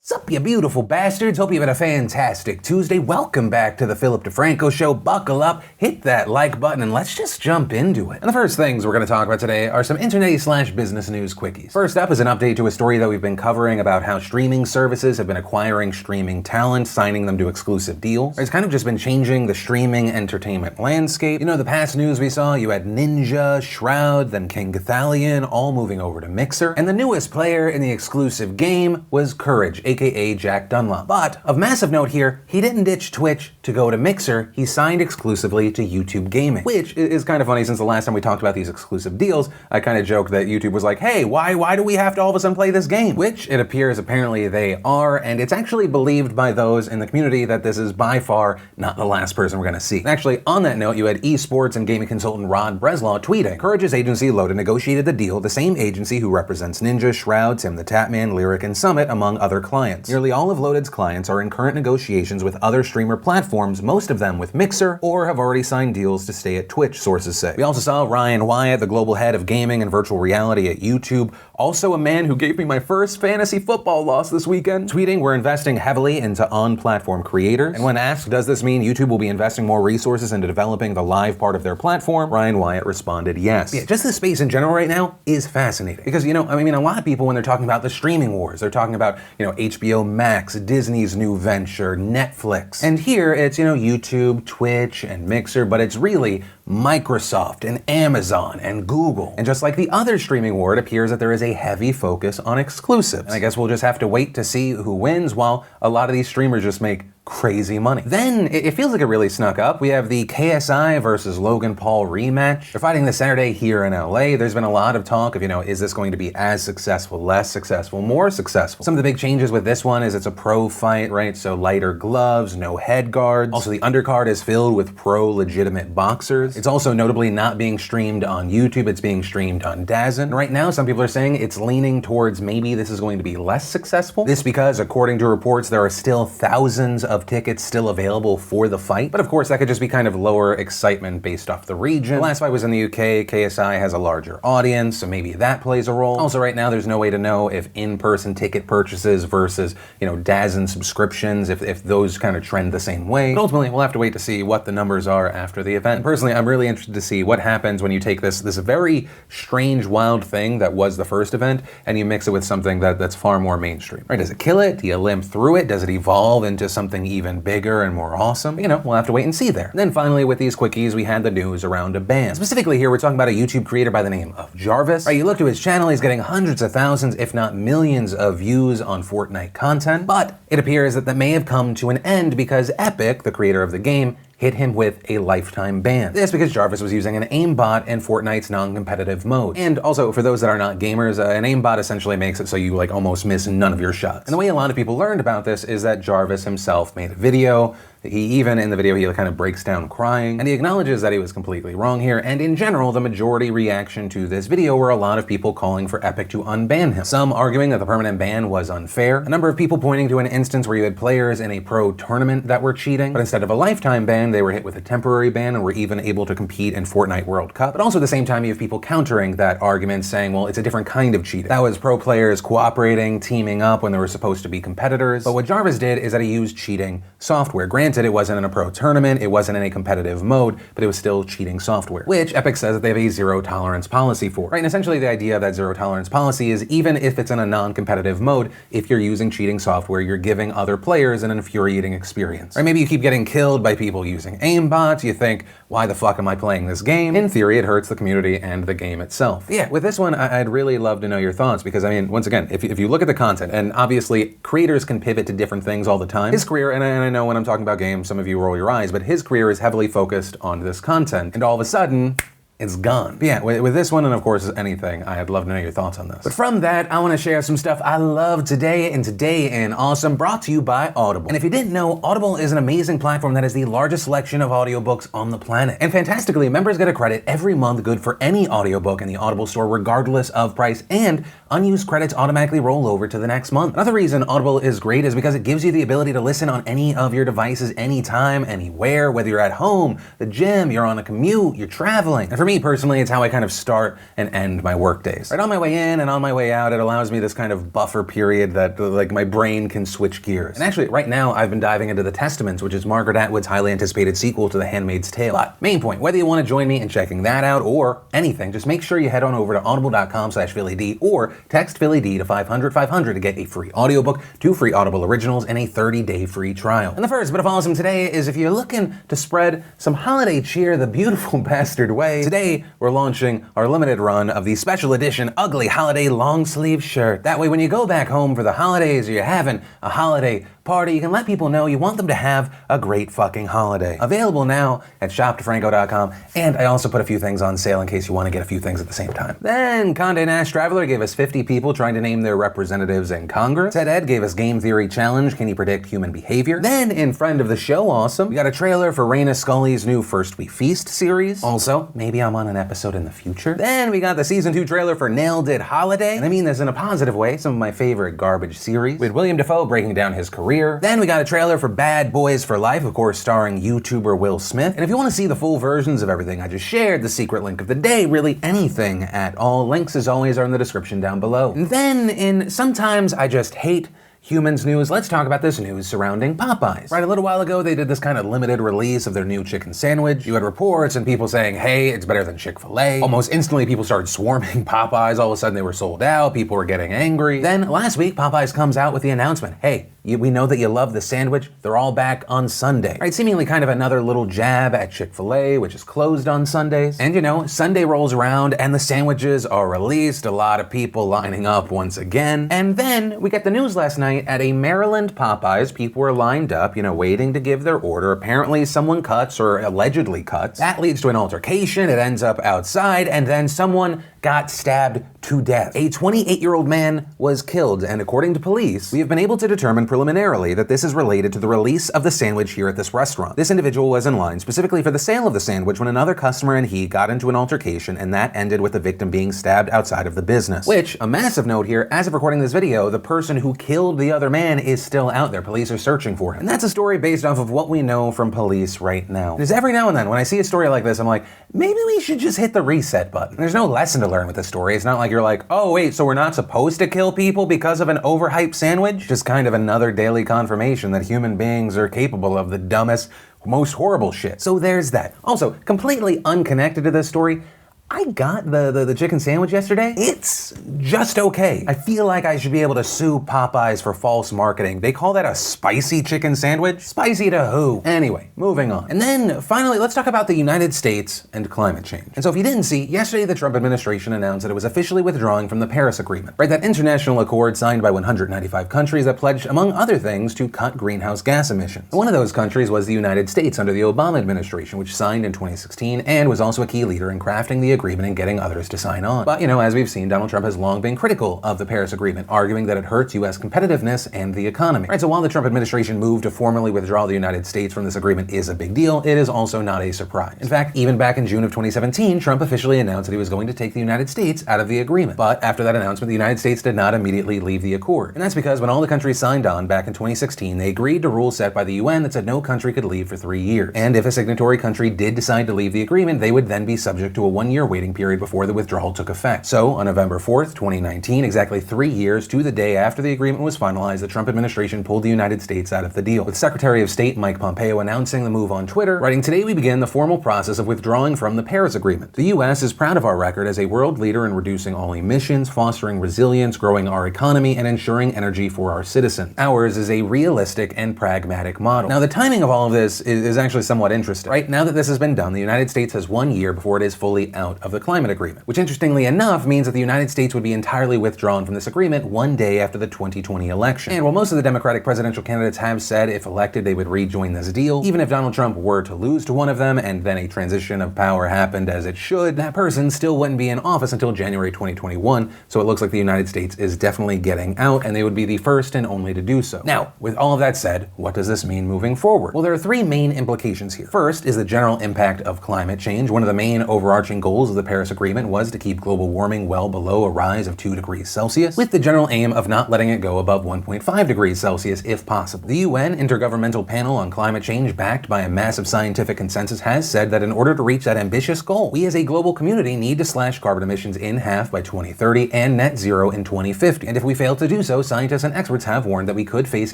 Sup, you beautiful bastards. Hope you've had a fantastic Tuesday. Welcome back to the Philip DeFranco Show. Buckle up, hit that like button, and let's just jump into it. And the first things we're going to talk about today are some internet/business news quickies. First up is an update to a story that we've been covering about how streaming services have been acquiring streaming talent, signing them to exclusive deals. It's kind of just been changing the streaming entertainment landscape. You know, the past news we saw, you had Ninja, Shroud, then King Gothalion, all moving over to Mixer. And the newest player in the exclusive game was Courage, aka Jack Dunlop. But of massive note here, he didn't ditch Twitch to go to Mixer, he signed exclusively to YouTube Gaming. Which is kind of funny, since the last time we talked about these exclusive deals, I kind of joked that YouTube was like, hey, why do we have to all of a sudden play this game? Which it appears apparently they are, and it's actually believed by those in the community that this is by far not the last person we're gonna see. And actually, on that note, you had esports and gaming consultant Rod Breslaw tweeting, Courage's agency Loaded negotiated the deal, the same agency who represents Ninja, Shroud, Tim the Tatman, Lyric, and Summit, among other clients. Nearly all of Loaded's clients are in current negotiations with other streamer platforms, most of them with Mixer, or have already signed deals to stay at Twitch, sources say. We also saw Ryan Wyatt, the global head of gaming and virtual reality at YouTube, also a man who gave me my first fantasy football loss this weekend, tweeting, we're investing heavily into on-platform creators. And when asked, does this mean YouTube will be investing more resources into developing the live part of their platform, Ryan Wyatt responded yes. Yeah, just the space in general right now is fascinating. Because, a lot of people, when they're talking about the streaming wars, they're talking about, HBO Max, Disney's new venture, Netflix. And here it's, YouTube, Twitch, and Mixer, but it's really Microsoft and Amazon and Google. And just like the other streaming war, it appears that there is a heavy focus on exclusives. And I guess we'll just have to wait to see who wins while a lot of these streamers just make crazy money. Then, it feels like it really snuck up. We have the KSI versus Logan Paul rematch. They're fighting this Saturday here in LA. There's been a lot of talk of, is this going to be as successful, less successful, more successful? Some of the big changes with this one is it's a pro fight, right? So lighter gloves, no head guards. Also, the undercard is filled with pro legitimate boxers. It's also notably not being streamed on YouTube, it's being streamed on DAZN. Right now, some people are saying it's leaning towards maybe this is going to be less successful. This because, according to reports, there are still thousands of tickets still available for the fight. But of course, that could just be kind of lower excitement based off the region. The last fight was in the UK. KSI has a larger audience, so maybe that plays a role. Also, right now, there's no way to know if in-person ticket purchases versus, DAZN subscriptions, if those kind of trend the same way. But ultimately, we'll have to wait to see what the numbers are after the event. Personally, I'm really interested to see what happens when you take this very strange, wild thing that was the first event, and you mix it with something that's far more mainstream. Right? Does it kill it? Do you limp through it? Does it evolve into something even bigger and more awesome? We'll have to wait and see there. And then finally, with these quickies, we had the news around a ban. Specifically here, we're talking about a YouTube creator by the name of Jarvis. Right, you look to his channel, he's getting hundreds of thousands, if not millions of views on Fortnite content, but it appears that may have come to an end because Epic, the creator of the game, hit him with a lifetime ban. This because Jarvis was using an aimbot in Fortnite's non-competitive mode. And also, for those that are not gamers, an aimbot essentially makes it so you almost miss none of your shots. And the way a lot of people learned about this is that Jarvis himself made a video. He in the video, he kind of breaks down crying, and he acknowledges that he was completely wrong here, and in general, the majority reaction to this video were a lot of people calling for Epic to unban him. Some arguing that the permanent ban was unfair, a number of people pointing to an instance where you had players in a pro tournament that were cheating, but instead of a lifetime ban, they were hit with a temporary ban and were even able to compete in Fortnite World Cup. But also at the same time, you have people countering that argument, saying, well, it's a different kind of cheating. That was pro players cooperating, teaming up when they were supposed to be competitors. But what Jarvis did is that he used cheating software. Granted, it wasn't in a pro tournament, it wasn't in a competitive mode, but it was still cheating software, which Epic says that they have a zero tolerance policy for. Right, and essentially the idea of that zero tolerance policy is even if it's in a non-competitive mode, if you're using cheating software, you're giving other players an infuriating experience. Right, maybe you keep getting killed by people using aimbots, you think, why the fuck am I playing this game? In theory, it hurts the community and the game itself. But yeah, with this one, I'd really love to know your thoughts because, once again, if you look at the content, and obviously creators can pivot to different things all the time, his career, and I know when I'm talking about games, some of you roll your eyes, but his career is heavily focused on this content, and all of a sudden, it's gone. But yeah, with this one, and of course anything, I'd love to know your thoughts on this. But from that, I want to share some stuff I love today in Awesome, brought to you by Audible. And if you didn't know, Audible is an amazing platform that has the largest selection of audiobooks on the planet. And fantastically, members get a credit every month good for any audiobook in the Audible store, regardless of price, and unused credits automatically roll over to the next month. Another reason Audible is great is because it gives you the ability to listen on any of your devices, anytime, anywhere, whether you're at home, the gym, you're on a commute, you're traveling. And for for me personally, it's how I kind of start and end my work days. Right on my way in and on my way out, it allows me this kind of buffer period that like my brain can switch gears. And actually, right now, I've been diving into The Testaments, which is Margaret Atwood's highly anticipated sequel to The Handmaid's Tale. But main point, whether you want to join me in checking that out or anything, just make sure you head on over to audible.com/PhillyD or text PhillyD to 500-500 to get a free audiobook, 2 free Audible originals, and a 30-day free trial. And the first bit of awesome today is if you're looking to spread some holiday cheer the beautiful bastard way, today we're launching our limited run of the special edition Ugly Holiday long sleeve shirt. That way when you go back home for the holidays or you're having a holiday party, you can let people know you want them to have a great fucking holiday. Available now at shopdefranco.com, and I also put a few things on sale in case you want to get a few things at the same time. Then Condé Nast Traveler gave us 50 people trying to name their representatives in Congress. Ted Ed gave us Game Theory Challenge, Can You Predict Human Behavior? Then in Friend of the Show Awesome, we got a trailer for Raina Scully's new First We Feast series. Also, maybe I'm on an episode in the future. Then we got the season 2 trailer for Nailed It Holiday, and I mean this in a positive way, some of my favorite garbage series, with William Dafoe breaking down his career. Then we got a trailer for Bad Boys for Life, of course starring YouTuber Will Smith. And if you want to see the full versions of everything I just shared, the secret link of the day, really anything at all, links as always are in the description down below. And then in Sometimes I Just Hate Humans news, let's talk about this news surrounding Popeyes. Right, a little while ago, they did this kind of limited release of their new chicken sandwich. You had reports and people saying, hey, it's better than Chick-fil-A. Almost instantly, people started swarming Popeyes. All of a sudden, they were sold out. People were getting angry. Then last week, Popeyes comes out with the announcement, hey, we know that you love the sandwich. They're all back on Sunday. Right, seemingly kind of another little jab at Chick-fil-A, which is closed on Sundays. And you know, Sunday rolls around and the sandwiches are released. A lot of people lining up once again. And then we get the news last night at a Maryland Popeyes. People were lined up, waiting to give their order. Apparently someone cuts or allegedly cuts. That leads to an altercation. It ends up outside and then someone got stabbed to death. A 28-year-old man was killed, and according to police, we have been able to determine preliminarily that this is related to the release of the sandwich here at this restaurant. This individual was in line specifically for the sale of the sandwich when another customer and he got into an altercation, and that ended with the victim being stabbed outside of the business. Which, a massive note here, as of recording this video, the person who killed the other man is still out there. Police are searching for him. And that's a story based off of what we know from police right now. Because every now and then, when I see a story like this, I'm like, maybe we should just hit the reset button. There's no lesson to learn with this story. It's not like you're like, oh wait, so we're not supposed to kill people because of an overhyped sandwich? Just kind of another daily confirmation that human beings are capable of the dumbest, most horrible shit. So there's that. Also, completely unconnected to this story, I got the chicken sandwich yesterday. It's just okay. I feel like I should be able to sue Popeyes for false marketing. They call that a spicy chicken sandwich? Spicy to who? Anyway, moving on. And then finally, let's talk about the United States and climate change. And so if you didn't see, yesterday the Trump administration announced that it was officially withdrawing from the Paris Agreement, right? That international accord signed by 195 countries that pledged, among other things, to cut greenhouse gas emissions. And one of those countries was the United States under the Obama administration, which signed in 2016 and was also a key leader in crafting the agreement and getting others to sign on. But, as we've seen, Donald Trump has long been critical of the Paris Agreement, arguing that it hurts U.S. competitiveness and the economy. Right, so while the Trump administration move to formally withdraw the United States from this agreement is a big deal, it is also not a surprise. In fact, even back in June of 2017, Trump officially announced that he was going to take the United States out of the agreement. But after that announcement, the United States did not immediately leave the accord. And that's because when all the countries signed on back in 2016, they agreed to rules set by the UN that said no country could leave for 3 years. And if a signatory country did decide to leave the agreement, they would then be subject to a 1-year waiting period before the withdrawal took effect. So, on November 4th, 2019, exactly 3 years to the day after the agreement was finalized, the Trump administration pulled the United States out of the deal, with Secretary of State Mike Pompeo announcing the move on Twitter, writing, "Today we begin the formal process of withdrawing from the Paris Agreement. The U.S. is proud of our record as a world leader in reducing all emissions, fostering resilience, growing our economy, and ensuring energy for our citizens. Ours is a realistic and pragmatic model." Now, the timing of all of this is actually somewhat interesting, right? Now that this has been done, the United States has 1 year before it is fully out of the climate agreement, which interestingly enough means that the United States would be entirely withdrawn from this agreement 1 day after the 2020 election. And while most of the Democratic presidential candidates have said if elected they would rejoin this deal, even if Donald Trump were to lose to one of them and then a transition of power happened as it should, that person still wouldn't be in office until January 2021, so it looks like the United States is definitely getting out, and they would be the first and only to do so. Now, with all of that said, what does this mean moving forward? Well, there are 3 main implications here. First is the general impact of climate change. One of the main overarching goals goals of the Paris Agreement was to keep global warming well below a rise of 2 degrees Celsius, with the general aim of not letting it go above 1.5 degrees Celsius if possible. The UN Intergovernmental Panel on Climate Change, backed by a massive scientific consensus, has said that in order to reach that ambitious goal, we as a global community need to slash carbon emissions in half by 2030 and net zero in 2050. And if we fail to do so, scientists and experts have warned that we could face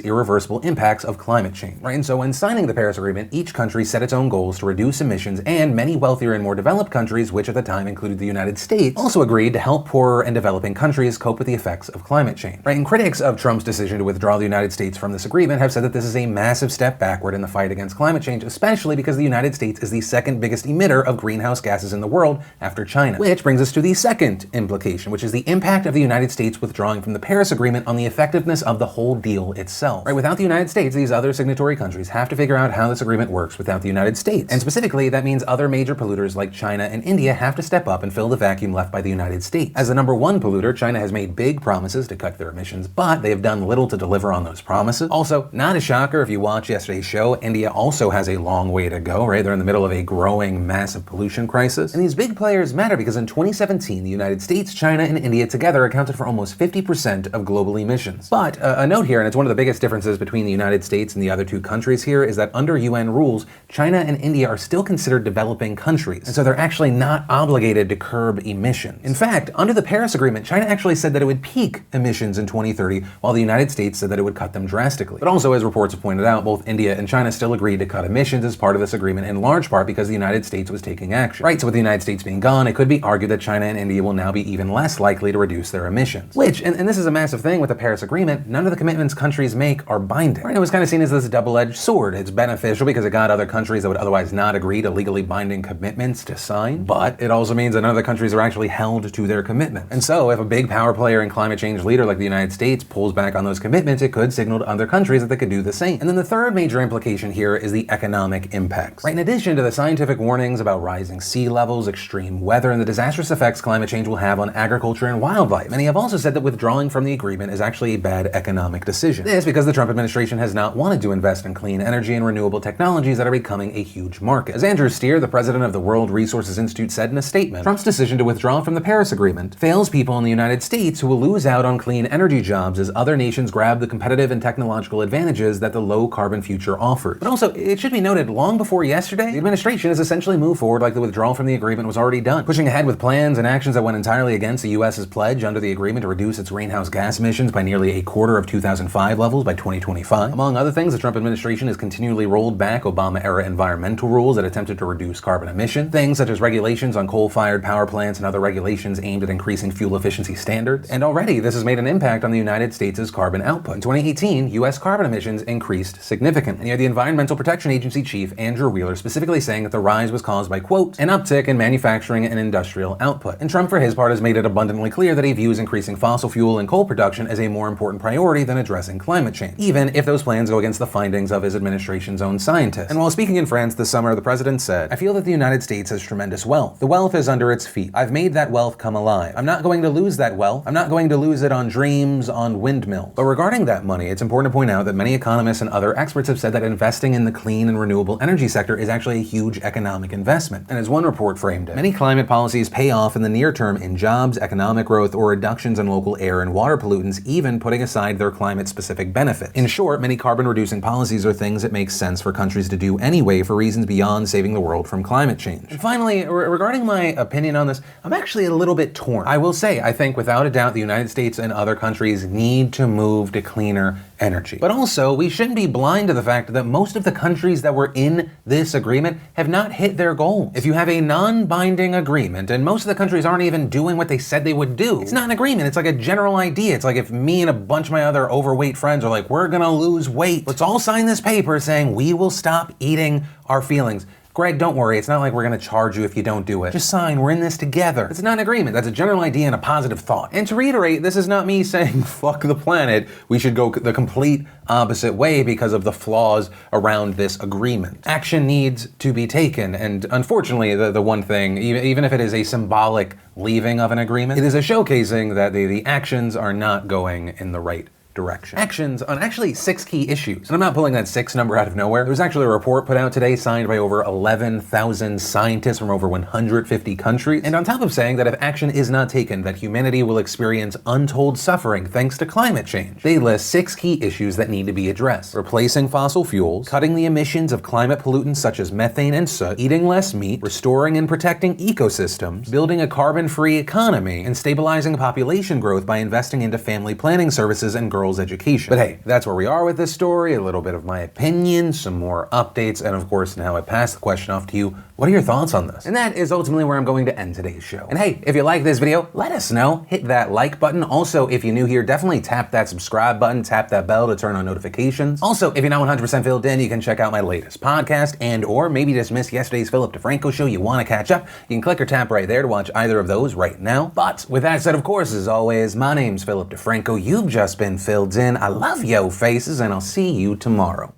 irreversible impacts of climate change. Right? And so when signing the Paris Agreement, each country set its own goals to reduce emissions, and many wealthier and more developed countries, which at the time included the United States, also agreed to help poorer and developing countries cope with the effects of climate change. Right? And critics of Trump's decision to withdraw the United States from this agreement have said that this is a massive step backward in the fight against climate change, especially because the United States is the second biggest emitter of greenhouse gases in the world after China. Which brings us to the second implication, which is the impact of the United States withdrawing from the Paris Agreement on the effectiveness of the whole deal itself. Right? Without the United States, these other signatory countries have to figure out how this agreement works without the United States. And specifically, that means other major polluters like China and India have to step up and fill the vacuum left by the United States. As the number one polluter, China has made big promises to cut their emissions, but they have done little to deliver on those promises. Also, not a shocker if you watch yesterday's show, India also has a long way to go, right? They're in the middle of a growing, massive pollution crisis. And these big players matter because in 2017, the United States, China, and India together accounted for almost 50% of global emissions. But a note here, and it's one of the biggest differences between the United States and the other two countries here, is that under UN rules, China and India are still considered developing countries, and so they're actually not obligated to curb emissions. In fact, under the Paris Agreement, China actually said that it would peak emissions in 2030, while the United States said that it would cut them drastically. But also, as reports have pointed out, both India and China still agreed to cut emissions as part of this agreement, in large part because the United States was taking action. Right, so with the United States being gone, it could be argued that China and India will now be even less likely to reduce their emissions. Which, and this is a massive thing with the Paris Agreement, none of the commitments countries make are binding. Right, it was kind of seen as this double-edged sword. It's beneficial because it got other countries that would otherwise not agree to legally binding commitments to sign, but it also means that none of the countries are actually held to their commitment. And so, if a big power player and climate change leader like the United States pulls back on those commitments, it could signal to other countries that they could do the same. And then the third major implication here is the economic impacts. Right, in addition to the scientific warnings about rising sea levels, extreme weather, and the disastrous effects climate change will have on agriculture and wildlife, many have also said that withdrawing from the agreement is actually a bad economic decision. This because the Trump administration has not wanted to invest in clean energy and renewable technologies that are becoming a huge market. As Andrew Steer, the president of the World Resources Institute, said in a statement, Trump's decision to withdraw from the Paris Agreement fails people in the United States who will lose out on clean energy jobs as other nations grab the competitive and technological advantages that the low-carbon future offers. But also, it should be noted, long before yesterday, the administration has essentially moved forward like the withdrawal from the agreement was already done, pushing ahead with plans and actions that went entirely against the U.S.'s pledge under the agreement to reduce its greenhouse gas emissions by nearly a quarter of 2005 levels by 2025. Among other things, the Trump administration has continually rolled back Obama-era environmental rules that attempted to reduce carbon emission, things such as regulations on coal-fired power plants and other regulations aimed at increasing fuel efficiency standards. And already, this has made an impact on the United States' carbon output. In 2018, U.S. carbon emissions increased significantly. And you had the Environmental Protection Agency chief, Andrew Wheeler, specifically saying that the rise was caused by, quote, an uptick in manufacturing and industrial output. And Trump, for his part, has made it abundantly clear that he views increasing fossil fuel and coal production as a more important priority than addressing climate change, even if those plans go against the findings of his administration's own scientists. And while speaking in France this summer, the president said, I feel that the United States has tremendous wealth. The wealth is under its feet. I've made that wealth come alive. I'm not going to lose that wealth. I'm not going to lose it on dreams, on windmills. But regarding that money, it's important to point out that many economists and other experts have said that investing in the clean and renewable energy sector is actually a huge economic investment. And as one report framed it, many climate policies pay off in the near term in jobs, economic growth, or reductions in local air and water pollutants, even putting aside their climate-specific benefits. In short, many carbon-reducing policies are things that make sense for countries to do anyway for reasons beyond saving the world from climate change. And finally, regarding my opinion on this, I'm actually a little bit torn. I will say, I think without a doubt the United States and other countries need to move to cleaner energy. But also, we shouldn't be blind to the fact that most of the countries that were in this agreement have not hit their goals. If you have a non-binding agreement, and most of the countries aren't even doing what they said they would do, it's not an agreement, it's like a general idea. It's like if me and a bunch of my other overweight friends are like, we're gonna lose weight, let's all sign this paper saying we will stop eating our feelings. Greg, don't worry, it's not like we're gonna charge you if you don't do it. Just sign, we're in this together. It's not an agreement, that's a general idea and a positive thought. And to reiterate, this is not me saying fuck the planet, we should go the complete opposite way because of the flaws around this agreement. Action needs to be taken, and unfortunately, the one thing, even if it is a symbolic leaving of an agreement, it is a showcasing that the actions are not going in the right direction. Actions on actually 6 key issues. And I'm not pulling that 6 number out of nowhere. There was actually a report put out today signed by over 11,000 scientists from over 150 countries. And on top of saying that if action is not taken, that humanity will experience untold suffering thanks to climate change, they list 6 key issues that need to be addressed. Replacing fossil fuels, cutting the emissions of climate pollutants such as methane and soot, eating less meat, restoring and protecting ecosystems, building a carbon-free economy, and stabilizing population growth by investing into family planning services and girls' education. But hey, that's where we are with this story, a little bit of my opinion, some more updates, and of course now I pass the question off to you. What are your thoughts on this? And that is ultimately where I'm going to end today's show. And hey, if you like this video, let us know. Hit that like button. Also, if you're new here, definitely tap that subscribe button, tap that bell to turn on notifications. Also, if you're not 100% filled in, you can check out my latest podcast and or maybe just missed yesterday's Philip DeFranco show, you want to catch up, you can click or tap right there to watch either of those right now. But with that said, of course, as always, my name's Philip DeFranco. You've just been filled in. I love yo faces, and I'll see you tomorrow.